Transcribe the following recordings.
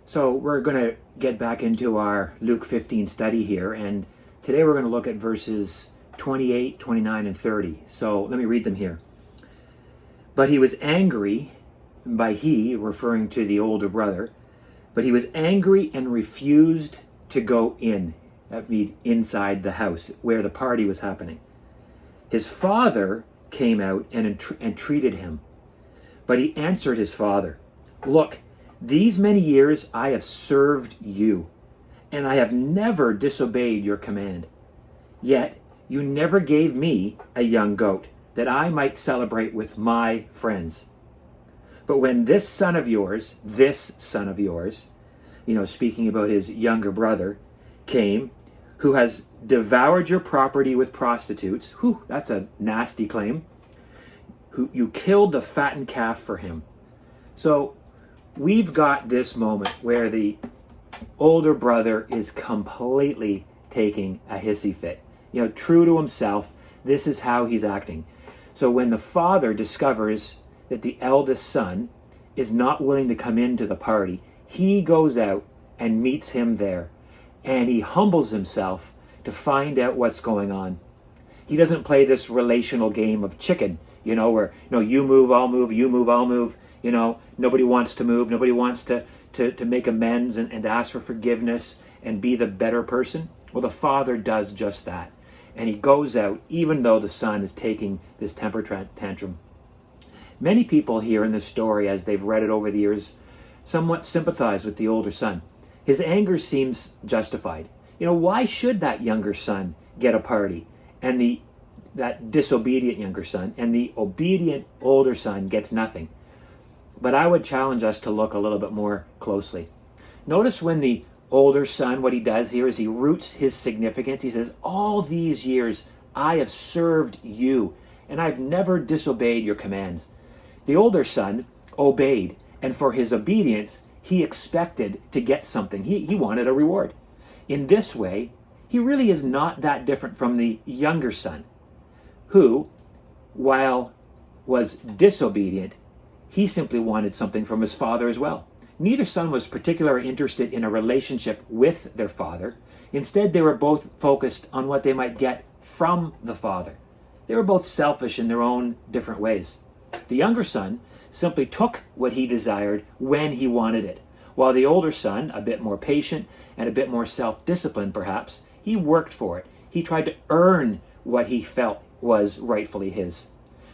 So we're going to get back into our Luke 15 study here, and today we're going to look at verses 28, 29, and 30. So let me read them here. But he was angry, by he, referring to the older brother, but he was angry and refused to go in. That means inside the house where the party was happening. His father came out and entreated him. But he answered his father, "Look, these many years I have served you, and I have never disobeyed your command. Yet you never gave me a young goat that I might celebrate with my friends. But when this son of yours, speaking about his younger brother, came, who has devoured your property with prostitutes," that's a nasty claim, "who you killed the fattened calf for him." So we've got this moment where the older brother is completely taking a hissy fit. True to himself, this is how he's acting. So when the father discovers that the eldest son is not willing to come into the party, he goes out and meets him there, and he humbles himself to find out what's going on. He doesn't play this relational game of chicken, where you move, I'll move, you move, I'll move. Nobody wants to move, nobody wants to make amends and ask for forgiveness and be the better person. Well, the father does just that, and he goes out even though the son is taking this temper tantrum. Many people here in this story, as they've read it over the years, somewhat sympathize with the older son. His anger seems justified. Why should that younger son get a party, and that disobedient younger son, and the obedient older son gets nothing? But I would challenge us to look a little bit more closely. Notice when the older son, what he does here is he roots his significance. He says, "All these years I have served you, and I've never disobeyed your commands." The older son obeyed, and for his obedience, he expected to get something. He wanted a reward. In this way, he really is not that different from the younger son, who, while was disobedient, he simply wanted something from his father as well. Neither son was particularly interested in a relationship with their father. Instead, they were both focused on what they might get from the father. They were both selfish in their own different ways. The younger son simply took what he desired when he wanted it, while the older son, a bit more patient and a bit more self-disciplined perhaps, he worked for it. He tried to earn what he felt was rightfully his.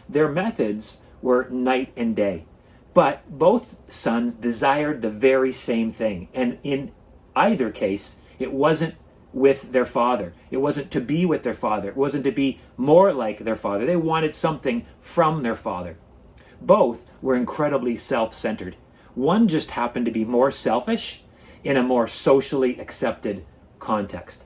Their methods were night and day, but both sons desired the very same thing, and in either case, it wasn't with their father. It wasn't to be with their father. It wasn't to be more like their father. They wanted something from their father. Both were incredibly self-centered. One just happened to be more selfish in a more socially accepted context.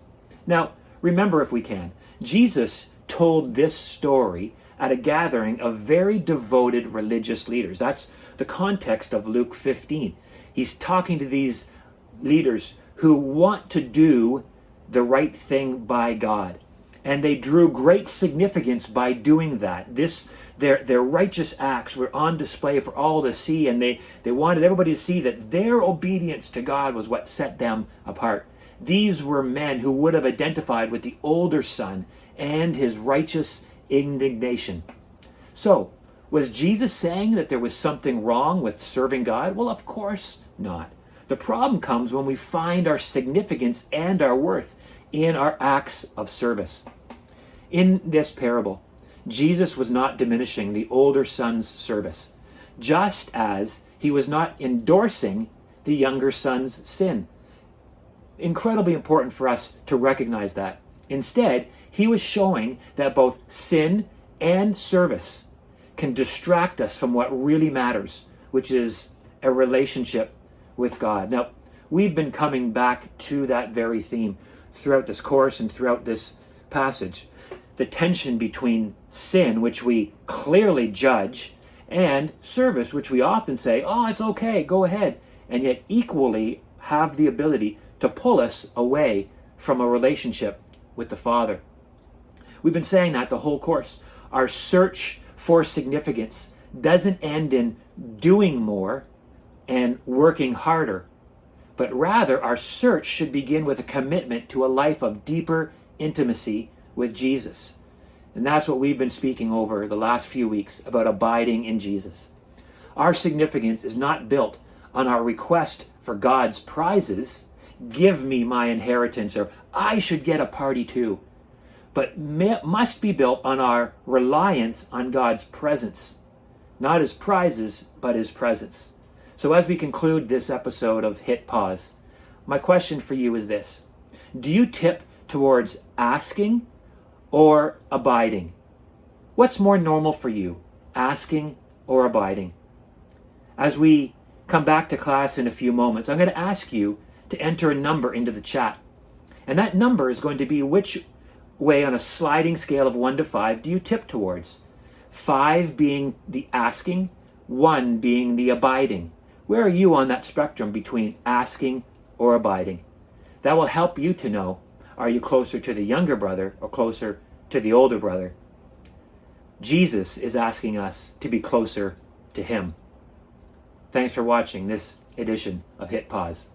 Now, remember, if we can, Jesus told this story at a gathering of very devoted religious leaders. That's the context of Luke 15. He's talking to these leaders who want to do the right thing by God. And they drew great significance by doing that. Their righteous acts were on display for all to see, and they wanted everybody to see that their obedience to God was what set them apart. These were men who would have identified with the older son and his righteous indignation. So, was Jesus saying that there was something wrong with serving God? Well, of course not. The problem comes when we find our significance and our worth in our acts of service. In this parable, Jesus was not diminishing the older son's service, just as he was not endorsing the younger son's sin. Incredibly important for us to recognize that. Instead, he was showing that both sin and service can distract us from what really matters, which is a relationship with God. Now, we've been coming back to that very theme throughout this course and throughout this passage. The tension between sin, which we clearly judge, and service, which we often say, "Oh, it's okay, go ahead," and yet equally have the ability to pull us away from a relationship with the Father. We've been saying that the whole course. Our search for significance doesn't end in doing more and working harder, but rather our search should begin with a commitment to a life of deeper intimacy with Jesus. And that's what we've been speaking over the last few weeks about abiding in Jesus. Our significance is not built on our request for God's prizes, give me my inheritance, or I should get a party too, but must be built on our reliance on God's presence, not his prizes, but his presence. So as we conclude this episode of Hit Pause, my question for you is this: do you tip towards asking or abiding? What's more normal for you, asking or abiding? As we come back to class in a few moments, I'm going to ask you to enter a number into the chat. And that number is going to be which way on a sliding scale of 1 to 5 do you tip towards? 5 being the asking, 1 being the abiding. Where are you on that spectrum between asking or abiding? That will help you to know, are you closer to the younger brother or closer to the older brother? Jesus is asking us to be closer to him. Thanks for watching this edition of Hit Pause.